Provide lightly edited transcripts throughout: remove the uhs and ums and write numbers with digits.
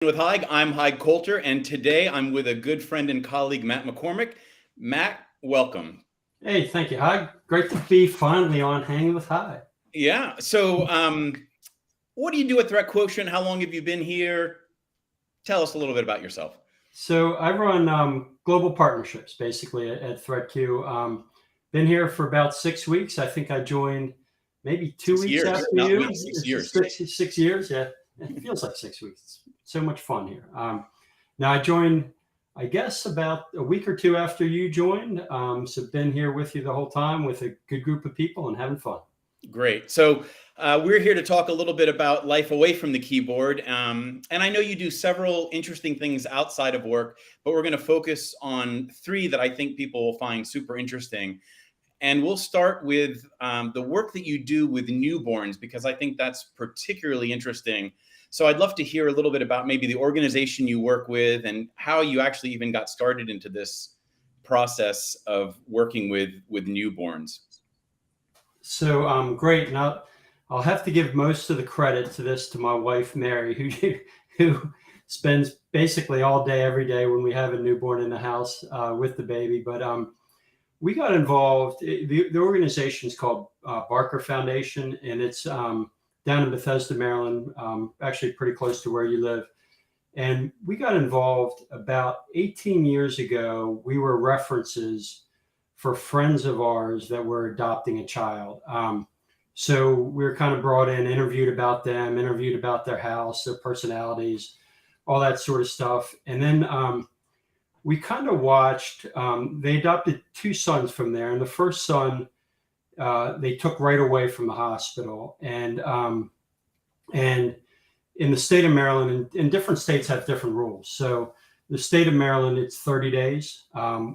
With Haig. I'm Haig Coulter, and today I'm with a good friend and colleague, Matt McCormick. Matt, welcome. Hey, thank you, Haig. Great to be finally on Hanging with Haig. Yeah. So, what do you do at Threat Quotient? How long have you been here? Tell us a little bit about yourself. So I run global partnerships basically at ThreatQ. Been here for about 6 weeks. I think I joined maybe 2 weeks Years, after not you. weeks, 6 years. 6 years, yeah. It feels like 6 weeks. It's so much fun here. Now I joined, I guess, about a week or two after you joined. So been here with you the whole time with a good group of people and having fun. Great. So we're here to talk a little bit about life away from the keyboard. And I know you do several interesting things outside of work, but we're going to focus on three that I think people will find super interesting. And we'll start with the work that you do with newborns, because I think that's particularly interesting. So I'd love to hear a little bit about maybe the organization you work with and how you actually even got started into this process of working with newborns. So great. Now I'll have to give most of the credit to this to my wife Mary, who spends basically all day every day when we have a newborn in the house with the baby. But we got involved. The organization is called Barker Foundation, and it's down in Bethesda, Maryland, actually pretty close to where you live. And we got involved about 18 years ago. We were references for friends of ours that were adopting a child. So we were kind of brought in, interviewed about them, interviewed about their house, their personalities, all that sort of stuff. And then we kind of watched, they adopted two sons from there. And the first son, they took right away from the hospital. And in the state of Maryland, and different states have different rules. So the state of Maryland, it's 30 days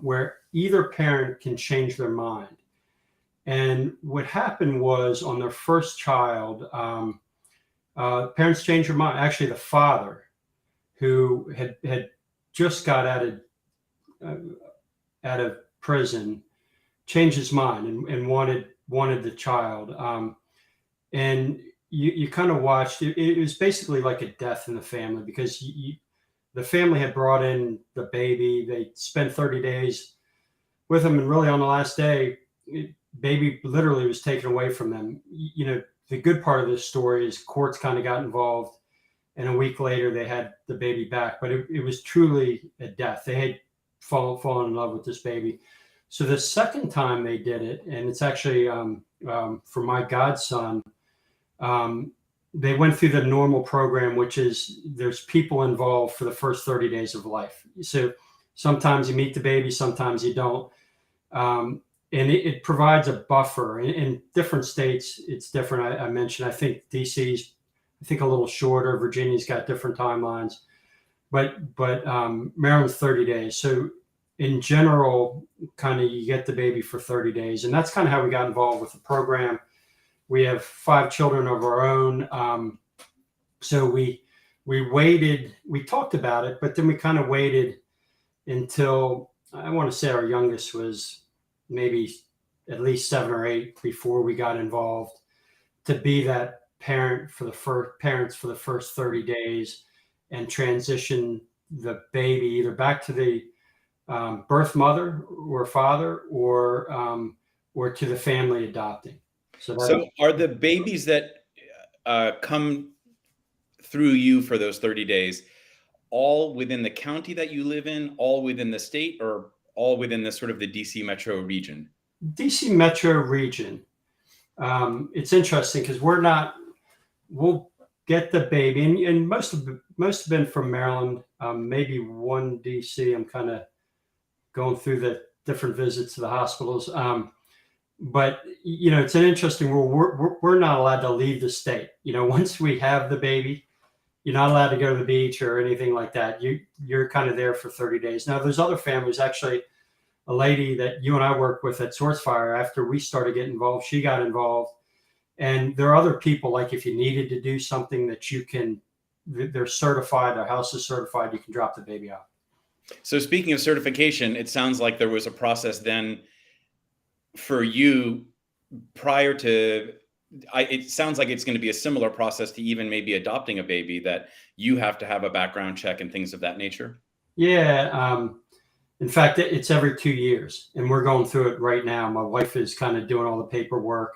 where either parent can change their mind. And what happened was on their first child, parents changed their mind. Actually, the father, who had just got out of prison, changed his mind and wanted the child. And you kind of watched it. It was basically like a death in the family because the family had brought in the baby. They spent 30 days with him, and really on the last day, baby literally was taken away from them. The good part of this story is courts kind of got involved, and a week later they had the baby back. But it was truly a death. They had fallen in love with this baby. So the second time they did it, and it's actually for my godson, they went through the normal program, which is there's people involved for the first 30 days of life. So sometimes you meet the baby, sometimes you don't. And it provides a buffer. In different states, it's different. I mentioned, I think DC's, a little shorter. Virginia's got different timelines. But Maryland's 30 days. So in general, kind of you get the baby for 30 days. And that's kind of how we got involved with the program. We have 5 children of our own. So we waited, we talked about it, but then we kind of waited until, I want to say our youngest was maybe at least 7 or 8 before we got involved to be that parents for the first 30 days and transition the baby either back to the birth mother or father or to the family adopting. So are the babies that come through you for those 30 days all within the county that you live in, all within the state, or all within the sort of the DC metro region? DC metro region. It's interesting because we'll get the baby, and most have been from Maryland, maybe one DC. I'm kind of going through the different visits to the hospitals. But it's an interesting rule. We're not allowed to leave the state. Once we have the baby, you're not allowed to go to the beach or anything like that. You're kind of there for 30 days. Now, there's other families. Actually, a lady that you and I worked with at SourceFire, after we started getting involved, she got involved. And there are other people, like if you needed to do something that they're certified, their house is certified, you can drop the baby off. So speaking of certification, it sounds like there was a process then for you prior to it sounds like it's going to be a similar process to even maybe adopting a baby, that you have to have a background check and things of that nature. Yeah. In fact, it's every 2 years, and we're going through it right now. My wife is kind of doing all the paperwork.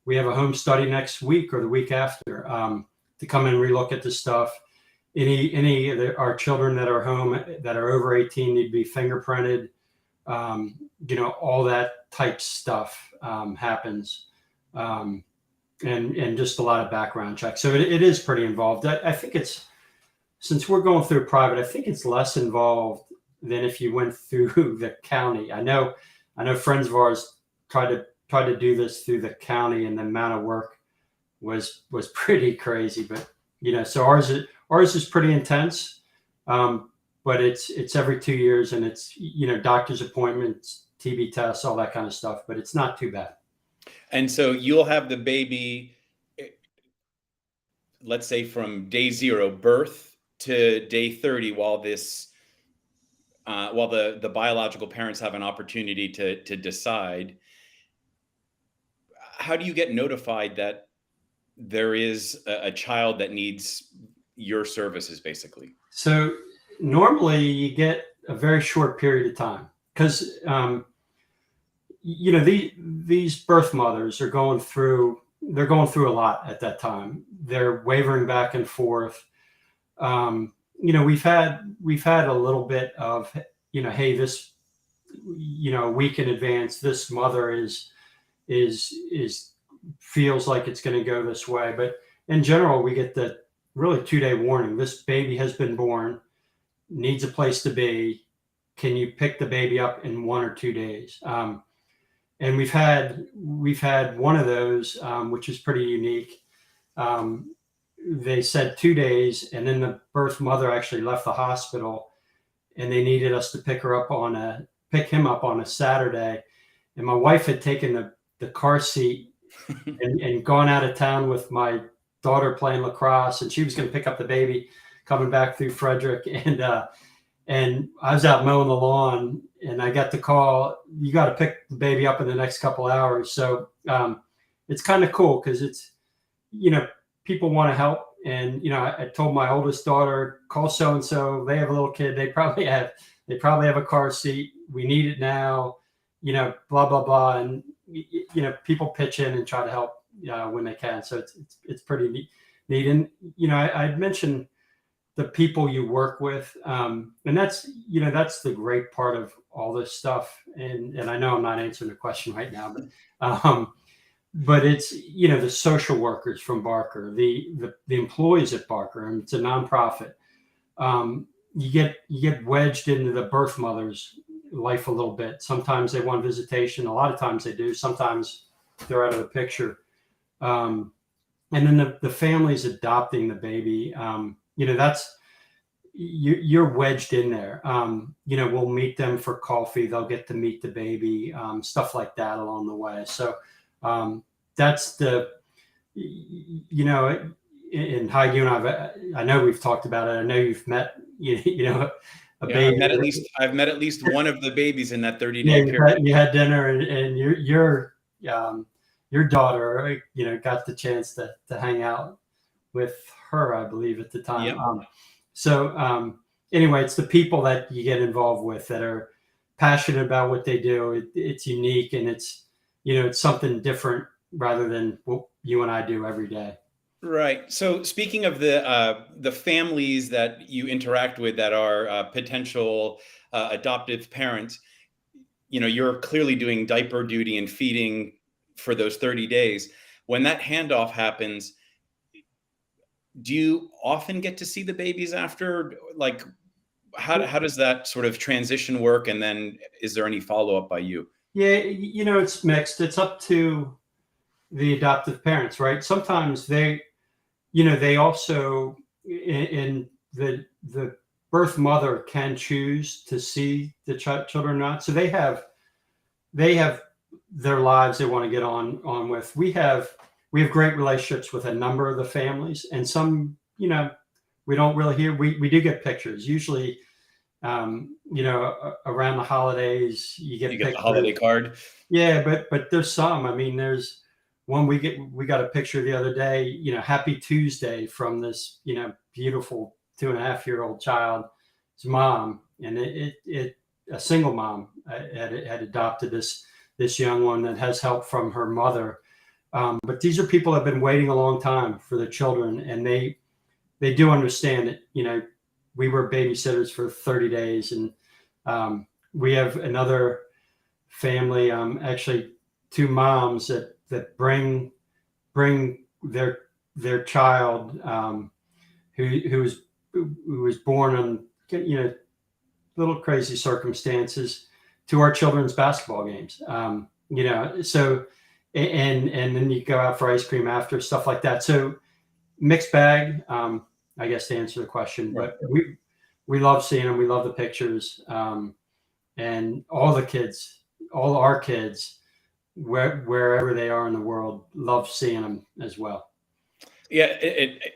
We have a home study next week or the week after, to come and relook at the stuff. Any of our children that are home that are over 18 need to be fingerprinted. All that type stuff happens, and just a lot of background checks. So it is pretty involved. I think since we're going through private, I think it's less involved than if you went through the county. I know friends of ours tried to do this through the county, and the amount of work was pretty crazy. But so ours is pretty intense. But it's every 2 years, and it's doctor's appointments, TB tests, all that kind of stuff. But it's not too bad. And so you'll have the baby, let's say from day 0 birth to day 30, while the biological parents have an opportunity to decide. How do you get notified that there is a child that needs your services, basically? So normally you get a very short period of time, because these birth mothers are going through a lot at that time. They're wavering back and forth. We've had a little bit of, hey, this, a week in advance, this mother is feels like it's going to go this way. But in general, we get the really 2-day warning. This baby has been born, needs a place to be. Can you pick the baby up in 1 or 2 days? And we've had one of those, which is pretty unique. They said 2 days, and then the birth mother actually left the hospital, and they needed us to pick him up on a Saturday. And my wife had taken the car seat and gone out of town with my daughter playing lacrosse, and she was going to pick up the baby coming back through Frederick. And I was out mowing the lawn, and I got the call, you got to pick the baby up in the next couple hours. So it's kind of cool, because it's, people want to help. And, I told my oldest daughter, call so-and-so, they have a little kid. They probably have a car seat. We need it now, blah, blah, blah. And, people pitch in and try to help when they can. So it's pretty neat. And, I'd mentioned the people you work with. And that's the great part of all this stuff. And I know I'm not answering the question right now, but it's, the social workers from Barker, the employees at Barker, and it's a nonprofit. You get wedged into the birth mother's life a little bit. Sometimes they want visitation. A lot of times they do. Sometimes they're out of the picture. And then the families adopting the baby, that's, you're wedged in there. We'll meet them for coffee. They'll get to meet the baby, stuff like that along the way. So that's and Hi, you and I know we've talked about it. I know you've met, a baby. I've met at least one of the babies in that 30-day period. You had dinner, and your daughter, got the chance to hang out with her, I believe, at the time. Yep. Anyway, it's the people that you get involved with that are passionate about what they do. It's unique, and it's something different rather than what you and I do every day. Right. So speaking of the families that you interact with that are potential adoptive parents, you're clearly doing diaper duty and feeding for those 30 days. When that handoff happens, do you often get to see the babies after? Like, how does that sort of transition work? And then is there any follow-up by you? Yeah, it's mixed. It's up to the adoptive parents, right? Sometimes they also, in the birth mother can choose to see the children or not. So they have their lives they want to get on with. We have great relationships with a number of the families, and some, we don't really hear. We do get pictures. Usually, around the holidays, you get the holiday card. Yeah, but there's some. I mean, there's one we got a picture the other day, Happy Tuesday from this, beautiful 2.5-year-old child's mom, and it a single mom had adopted this young one that has help from her mother. But these are people that have been waiting a long time for their children, and they do understand that, we were babysitters for 30 days, and we have another family, actually two moms that bring their child, who was born in little crazy circumstances, to our children's basketball games. So and then you go out for ice cream after, stuff like that. So mixed bag, I guess, to answer the question. Right. But we love seeing them. We love the pictures, and all our kids, wherever they are in the world, love seeing them as well. Yeah,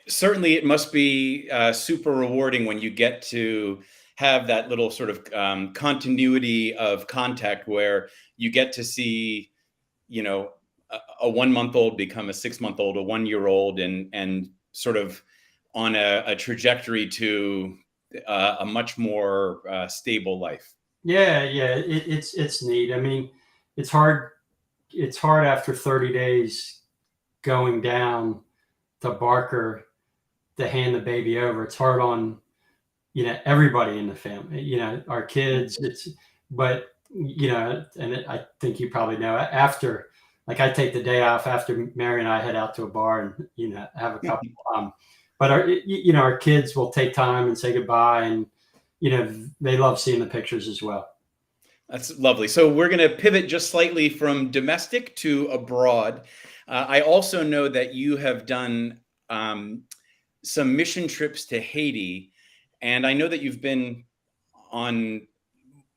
certainly it must be super rewarding when you get to have that little sort of continuity of contact where you get to see, a 1-month-old become a 6-month-old, a 1-year-old, and sort of on a trajectory to a much more stable life. Yeah, it's neat. I mean, it's hard after 30 days going down to Barker to hand the baby over. It's hard on, everybody in the family, our kids. But and I think you probably know, after, like, I take the day off after Mary and I head out to a bar and, have a couple. But our kids will take time and say goodbye, and they love seeing the pictures as well. That's lovely. So we're going to pivot just slightly from domestic to abroad. I also know that you have done some mission trips to Haiti, and I know that you've been on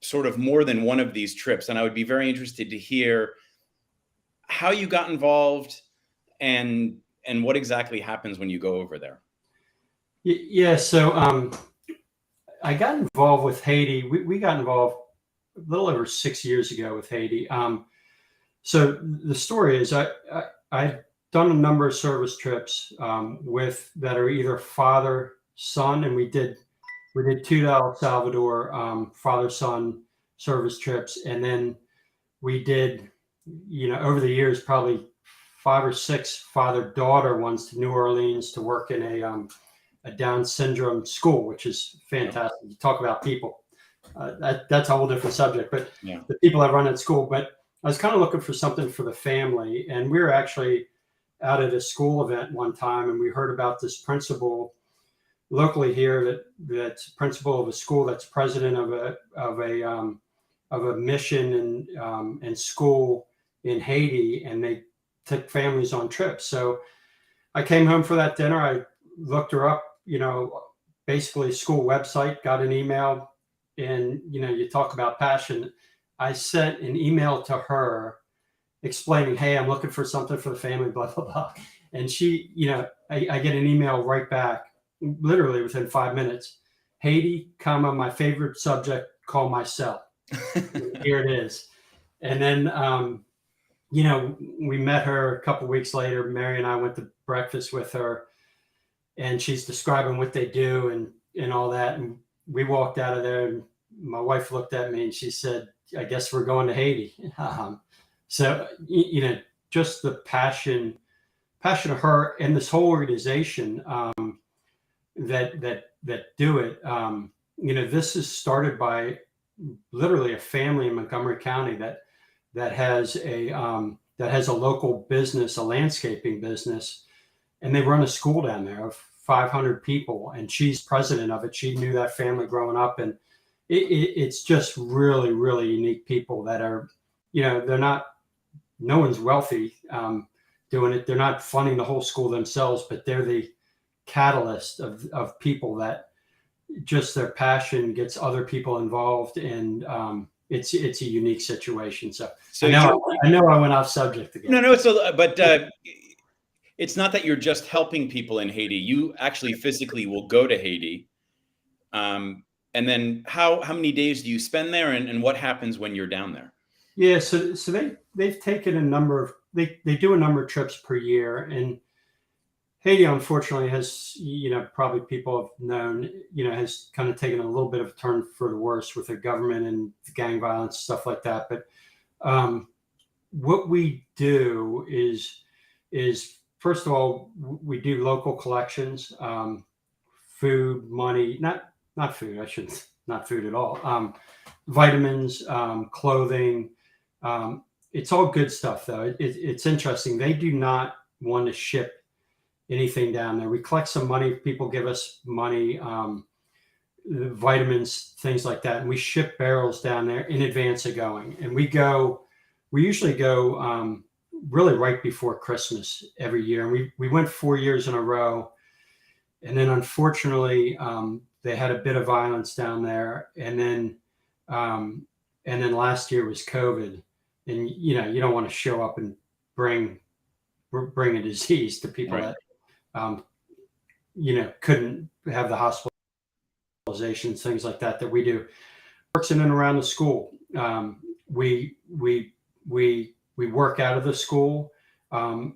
sort of more than one of these trips, and I would be very interested to hear how you got involved and what exactly happens when you go over there. Yeah, so I got involved with Haiti. We got involved a little over 6 years ago with Haiti. So the story is, I've done a number of service trips that are either father son, and we did 2 to El Salvador, father son service trips, and then we did, over the years, probably 5 or 6 father daughter ones to New Orleans to work in a Down syndrome school, which is fantastic. You talk about people. That's a whole different subject, but the people that run at school. But I was kind of looking for something for the family, and we were actually out at a school event one time, and we heard about this principal locally here that's principal of a school that's president of a mission and school in Haiti, and they took families on trips. So I came home for that dinner. I looked her up, basically school website, got an email, and you talk about passion. I sent an email to her explaining, hey, I'm looking for something for the family, blah, blah, blah. And she, I get an email right back, literally within 5 minutes. Haiti, my favorite subject, call my cell. Here it is. And then, we met her a couple weeks later. Mary and I went to breakfast with her, and she's describing what they do and all that. And we walked out of there, and my wife looked at me and she said, I guess we're going to Haiti. So, just the passion of her and this whole organization that do it. This is started by literally a family in Montgomery County that has a local business, a landscaping business, and they run a school down there of 500 people, and she's president of it. She knew that family growing up, and it's just really, really unique people that are, they're not, no one's wealthy doing it. They're not funding the whole school themselves, but they're the catalyst of people that just their passion gets other people involved, and it's a unique situation. So I know I went off subject again. No, but it's not that you're just helping people in Haiti. You actually physically will go to Haiti. And then how many days do you spend there, and what happens when you're down there? Yeah, so they've taken a number of they do a number of trips per year, and Haiti, unfortunately, has, probably people have known, has kind of taken a little bit of a turn for the worse with the government and gang violence, stuff like that. But um, what we do is first of all, we do local collections, food, money, not food. I shouldn't, not food at all. Vitamins, clothing. It's all good stuff, though. It's interesting. They do not want to ship anything down there. We collect some money. People give us money, vitamins, things like that. And we ship barrels down there in advance of going. And we usually go really right before Christmas every year. And we went 4 years in a row. And then unfortunately, they had a bit of violence down there. And then last year was COVID. And, you don't want to show up and bring a disease to people Right. that couldn't have the hospitalizations, things like that we do. Works in and around the school. We work out of the school.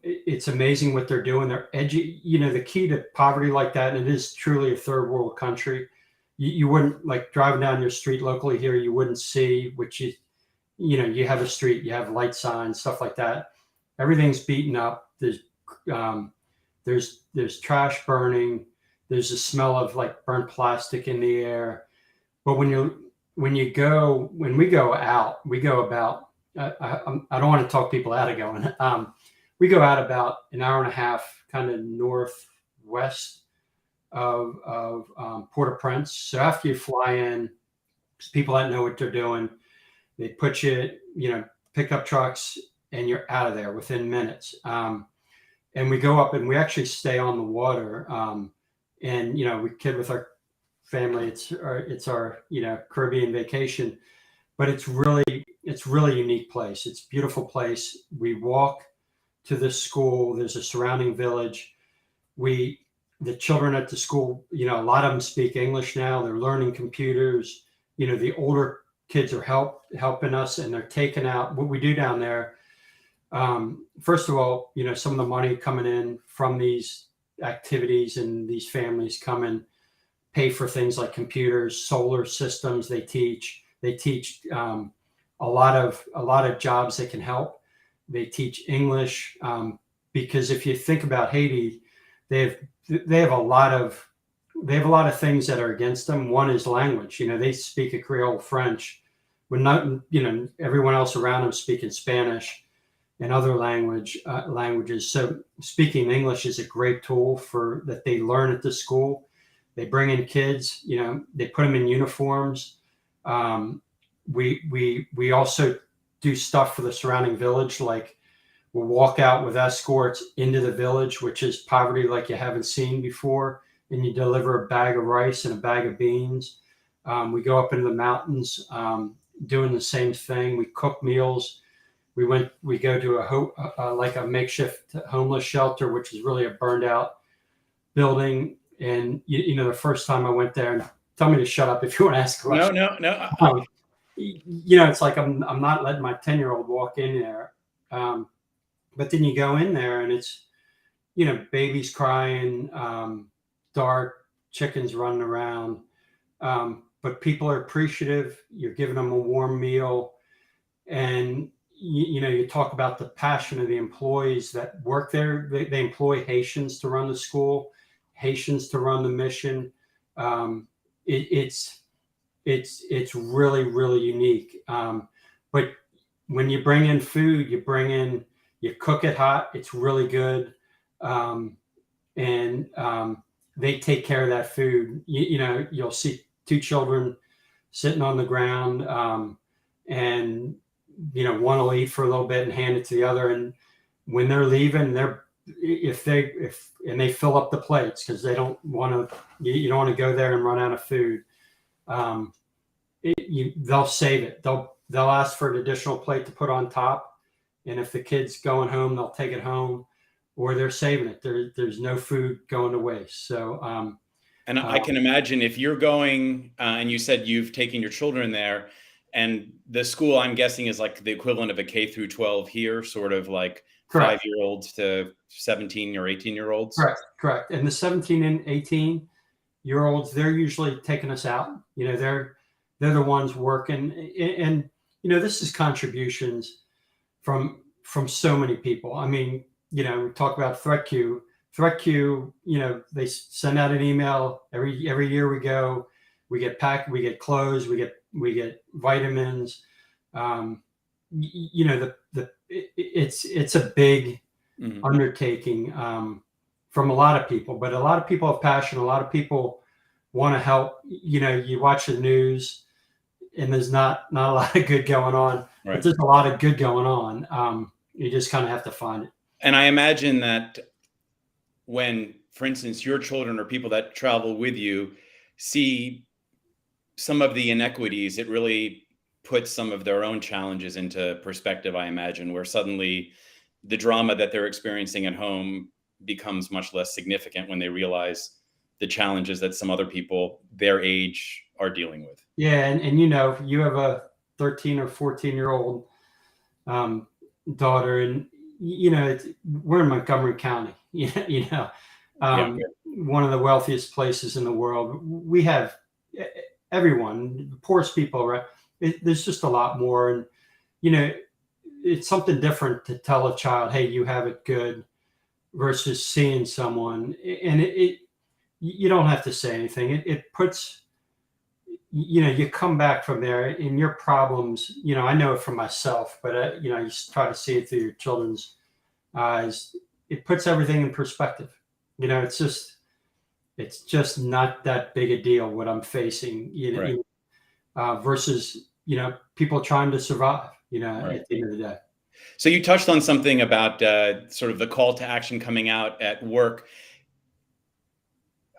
It's amazing what they're doing. They're the key to poverty like that, and it is truly a third world country. You wouldn't, like, driving down your street locally here, you wouldn't see, which you have a street, you have light signs, stuff like that. Everything's beaten up. There's trash burning. There's a smell of like burnt plastic in the air. But when we go out, we go about. I don't want to talk people out of going. We go out about an hour and a half, kind of northwest of Port-au-Prince. So after you fly in, people that know what they're doing, they put you, pickup trucks, and you're out of there within minutes. And we go up and we actually stay on the water. And we kid with our family. It's our Caribbean vacation, but it's really unique place. It's a beautiful place. We walk to the school. There's a surrounding village. The children at the school, a lot of them speak English now. They're learning computers. The older kids are helping us, and they're taking out what we do down there. First of all, some of the money coming in from these activities and these families come and pay for things like computers, solar systems. They teach a lot of jobs that can help. They teach English, because if you think about Haiti, they have a lot of things that are against them. One is language. They speak a Creole French, when not, everyone else around them speaking Spanish and other languages. So speaking English is a great tool that they learn at the school. They bring in kids, they put them in uniforms. We also do stuff for the surrounding village, like we'll walk out with escorts into the village, which is poverty like you haven't seen before, and you deliver a bag of rice and a bag of beans. We go up into the mountains, doing the same thing. We cook meals. We go to a makeshift homeless shelter, which is really a burned out building. And the first time I went there, and tell me to shut up if you want to ask a question. No. It's like I'm not letting my 10-year-old walk in there. But then you go in there and it's, babies crying, dark, chickens running around. But people are appreciative. You're giving them a warm meal. And, you talk about the passion of the employees that work there. They employ Haitians to run the school, Haitians to run the mission. It's really, really unique. But when you bring in food, you cook it hot. It's really good. And they take care of that food. You'll see two children sitting on the ground, and one will eat for a little bit and hand it to the other. And when they're leaving, they fill up the plates, because they don't want to. You don't want to go there and run out of food. They'll save it. They'll ask for an additional plate to put on top, and if the kid's going home, they'll take it home, or they're saving it. There's no food going to waste. So, and I can imagine if you're going, and you said you've taken your children there, and the school, I'm guessing, is like the equivalent of a K through 12 here, sort of like Correct. 5-year-olds to 17 or 18-year-olds. Correct. And the 17 and 18-year-olds, they're usually taking us out. They're the ones working, and this is contributions from so many people. I mean, we talk about ThreatQ. ThreatQ, they send out an email every year. We go, we get clothes, we get vitamins. It's a big undertaking from a lot of people, but a lot of people have passion. A lot of people want to help. You watch the news, and there's not a lot of good going on, Right. but there's a lot of good going on. You just kind of have to find it. And I imagine that when, for instance, your children or people that travel with you see some of the inequities, it really puts some of their own challenges into perspective, I imagine, where suddenly the drama that they're experiencing at home becomes much less significant when they realize the challenges that some other people their age are dealing with. Yeah. And you have a 13 or 14-year-old daughter, and we're in Montgomery County, one of the wealthiest places in the world. We have everyone, the poorest people around. There's just a lot more, and it's something different to tell a child, "Hey, you have it good," versus seeing someone, and you don't have to say anything. It puts, you come back from there, and your problems. I know it from myself, but you try to see it through your children's eyes. It puts everything in perspective. It's just not that big a deal what I'm facing. Right. Versus people trying to survive. Right. At the end of the day. So you touched on something about sort of the call to action coming out at work.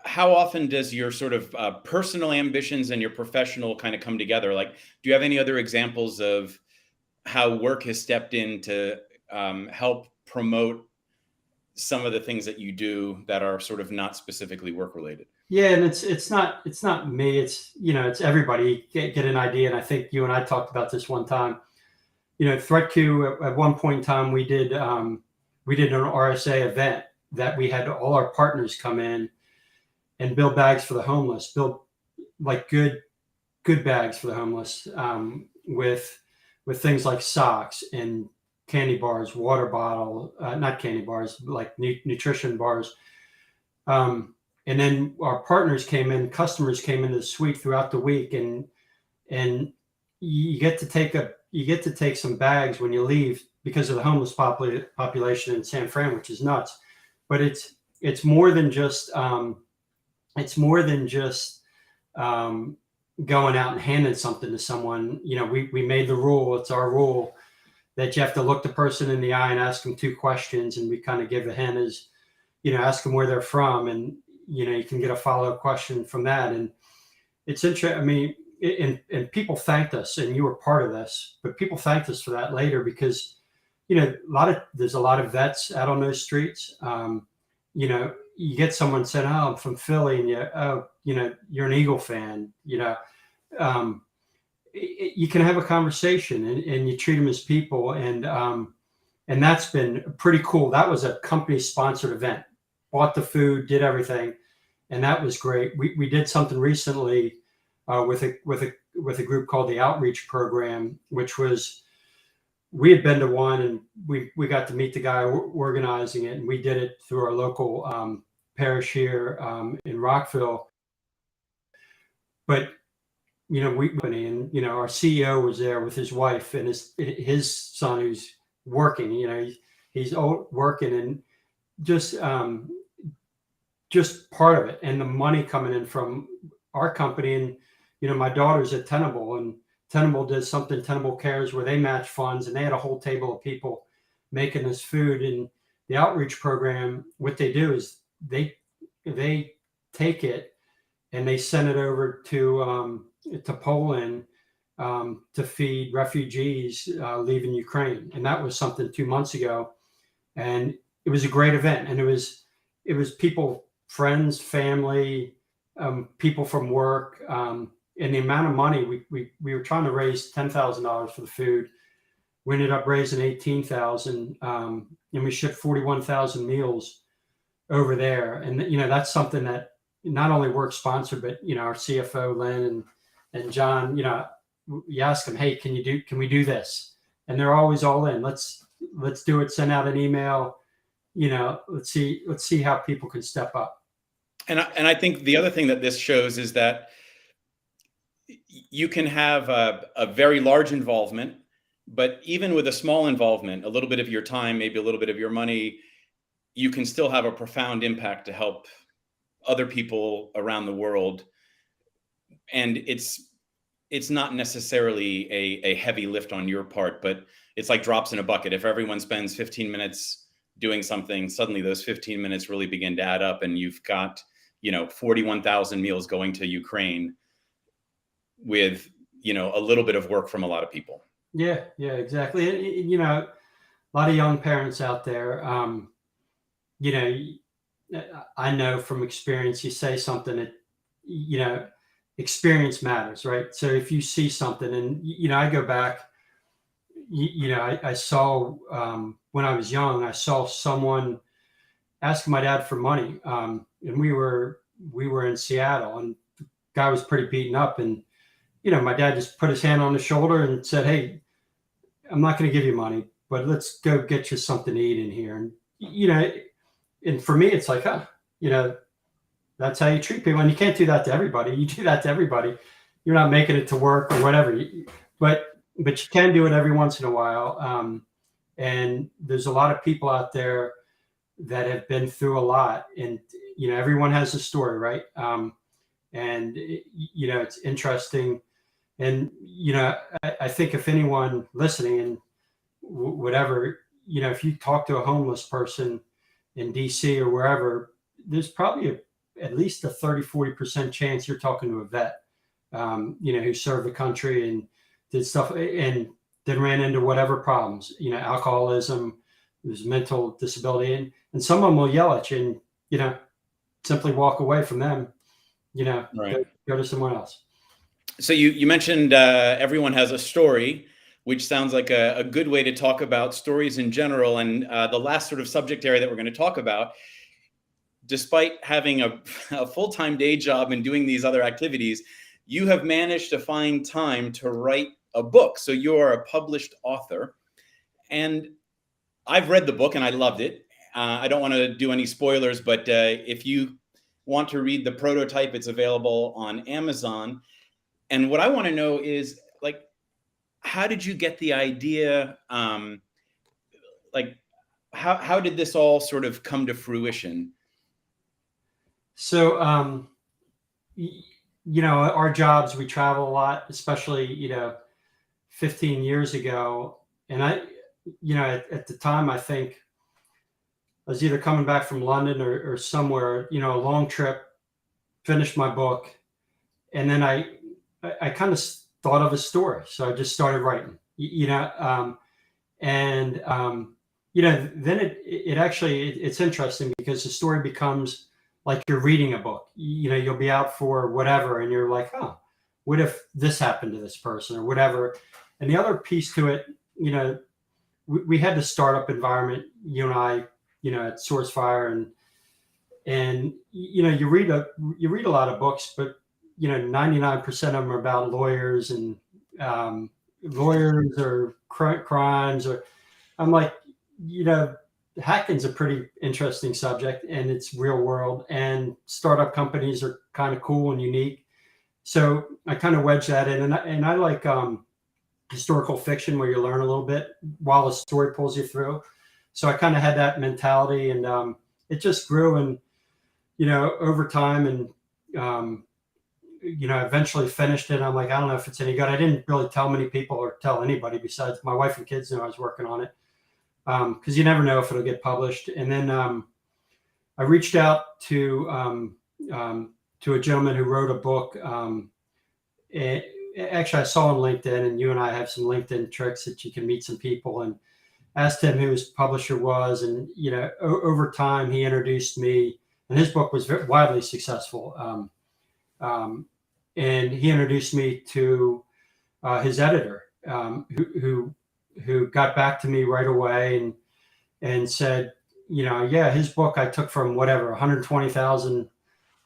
How often does your sort of personal ambitions and your professional kind of come together? Like, do you have any other examples of how work has stepped in to help promote some of the things that you do that are sort of not specifically work related? Yeah, and it's not me. It's everybody get an idea. And I think you and I talked about this one time. ThreatQ at one point in time we did an RSA event that we had all our partners come in and build bags for the homeless, build like good bags for the homeless, with things like socks and candy bars, water bottle, not candy bars, like nutrition bars. And then our partners came in, customers came into the suite throughout the week, and you get to take some bags when you leave because of the homeless population in San Fran, which is nuts. But it's more than just going out and handing something to someone. We made the rule. It's our rule that you have to look the person in the eye and ask them 2 questions, and we kind of give the hint as, ask them where they're from, and you can get a follow-up question from that. And it's interesting. I mean, and people thanked us, and you were part of this, but people thanked us for that later because, there's a lot of vets out on those streets. You get someone saying, "Oh, I'm from Philly," and you're an Eagle fan. You can have a conversation, and you treat them as people, and that's been pretty cool. That was a company sponsored event. Bought the food, did everything, and that was great. We did something recently with a group called the Outreach Program, which was, we had been to one, and we got to meet the guy organizing it, and we did it through our local parish here in Rockville. But our CEO was there with his wife and his son who's working. He's working, and just part of it, and the money coming in from our company. And my daughter's at Tenable, and Tenable does something, Tenable Cares, where they match funds, and they had a whole table of people making this food. And the outreach program, what they do is they take it and they send it over to Poland to feed refugees leaving Ukraine. And that was something 2 months ago, and it was a great event. And it was people, friends, family, people from work, and the amount of money we were trying to raise $10,000 for the food. we ended up raising 18,000, and we shipped 41,000 meals over there. And that's something that not only work sponsored, but our CFO Lynn and John, you ask them, hey, can we do this? And they're always all in. Let's do it. Send out an email. Let's see how people can step up. And I think the other thing that this shows is that you can have a very large involvement, but even with a small involvement, a little bit of your time, maybe a little bit of your money, you can still have a profound impact to help other people around the world. And it's not necessarily a heavy lift on your part, but it's like drops in a bucket. If everyone spends 15 minutes doing something, suddenly those 15 minutes really begin to add up, and you've got 41,000 meals going to Ukraine with a little bit of work from a lot of people. Yeah, exactly. A lot of young parents out there. I know from experience, you say something that experience matters, right? So if you see something, and I go back, I saw when I was young, I saw someone ask my dad for money, and we were in Seattle, and the guy was pretty beaten up, and my dad just put his hand on his shoulder and said, "Hey, I'm not going to give you money, but let's go get you something to eat in here." And and for me, it's like, that's how you treat people, and you can't do that to everybody. You do that to everybody, you're not making it to work or whatever. But you can do it every once in a while. And there's a lot of people out there that have been through a lot, and everyone has a story, right? And it's interesting. And I think if anyone listening and whatever, if you talk to a homeless person in DC or wherever, there's probably at least a 30-40% chance you're talking to a vet, who served the country and did stuff and then ran into whatever problems, alcoholism, there's mental disability, and some of them will yell at you and simply walk away from them, right. go to someone else. So you mentioned everyone has a story, which sounds like a good way to talk about stories in general. And the last sort of subject area that we're going to talk about, despite having a full-time day job and doing these other activities, you have managed to find time to write a book. So you are a published author. And I've read the book and I loved it. I don't want to do any spoilers, but if you want to read the prototype, it's available on Amazon. And what I want to know is, like, how did you get the idea? How did this all sort of come to fruition? So, our jobs, we travel a lot, especially, 15 years ago. And I, at the time, I think I was either coming back from London or somewhere, a long trip, finished my book. And then I kind of thought of a story. So I just started writing, then it actually, it's interesting because the story becomes like you're reading a book. You'll be out for whatever, and you're like, oh, what if this happened to this person or whatever? And the other piece to it, we had the startup environment, you and I, at SourceFire, and you read a lot of books, but 99% of them are about lawyers and lawyers or crimes, or I'm like, hacking's a pretty interesting subject, and it's real world, and startup companies are kind of cool and unique. So I kind of wedge that in, and I like historical fiction where you learn a little bit while the story pulls you through. So I kind of had that mentality, and it just grew, and over time, and eventually finished it. I'm like, I don't know if it's any good. I didn't really tell many people or tell anybody besides my wife and kids knew I was working on it. Because you never know if it'll get published. And then I reached out to a gentleman who wrote a book. Actually, I saw on LinkedIn, and you and I have some LinkedIn tricks that you can meet some people, and asked him who his publisher was. And, over time, he introduced me, and his book was widely successful. And he introduced me to his editor, who who got back to me right away and said, yeah, his book I took from whatever 120,000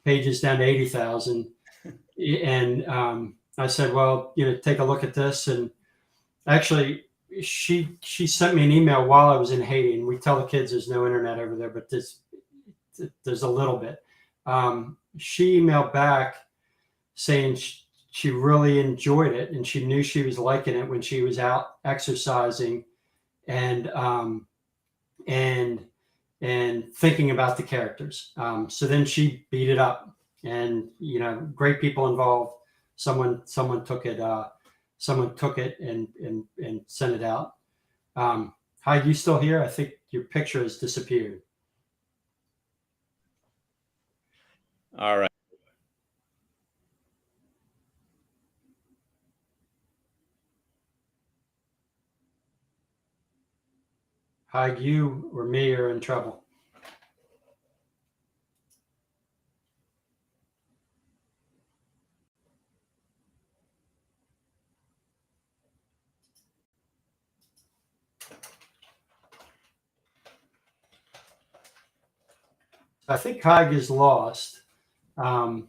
pages down to 80,000, and I said, well, take a look at this. And actually, she sent me an email while I was in Haiti, and we tell the kids there's no internet over there, but there's a little bit. She emailed back saying she really enjoyed it, and she knew she was liking it when she was out exercising and thinking about the characters. So then she beat it up, and great people involved. Someone took it. Someone took it and sent it out. Hi, you still here? I think your picture has disappeared. All right. Hi, you or me are in trouble. I think Haig is lost. I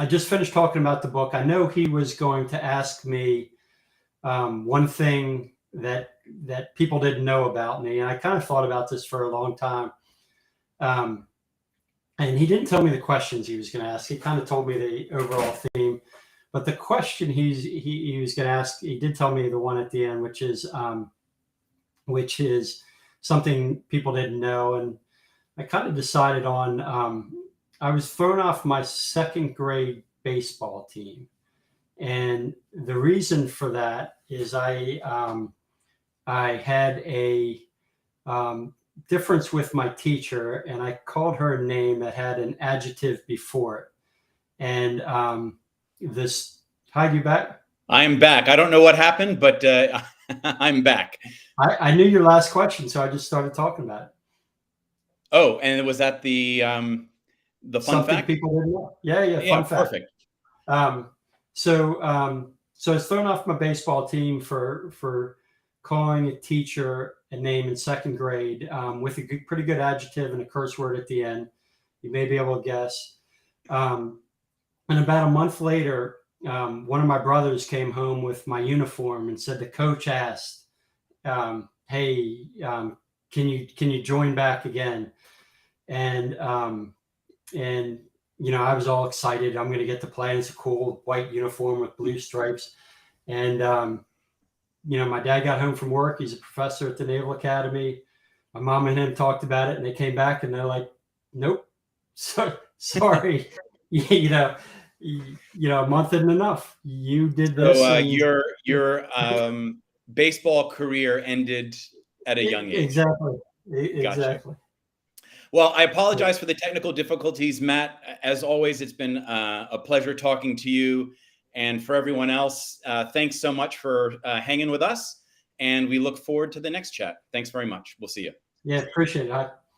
just finished talking about the book. I know he was going to ask me one thing that people didn't know about me, and I kind of thought about this for a long time. And he didn't tell me the questions he was going to ask. He kind of told me the overall theme, but the question he was going to ask, he did tell me the one at the end, which is something people didn't know. And I kind of decided on, I was thrown off my second grade baseball team. And the reason for that is I had a difference with my teacher, and I called her a name that had an adjective before it. And hi, you back? I am back. I don't know what happened, but I'm back. I knew your last question, so I just started talking about it. Oh, and was that the fun Something fact? people didn't know. Yeah, fun fact. Perfect. So I was thrown off my baseball team for calling a teacher a name in second grade with a pretty good adjective and a curse word at the end. You may be able to guess. And about a month later, one of my brothers came home with my uniform and said the coach asked, "Hey, can you join back again?" And I was all excited. I'm going to get to play. It's a cool white uniform with blue stripes. And my dad got home from work. He's a professor at the Naval Academy. My mom and him talked about it, and they came back and they're like, "Nope, so sorry." A month isn't enough. You did this. So your baseball career ended at a young age. Exactly. Gotcha. Well, I apologize for the technical difficulties, Matt. As always, it's been a pleasure talking to you. And for everyone else, thanks so much for hanging with us. And we look forward to the next chat. Thanks very much. We'll see you. Yeah, appreciate it.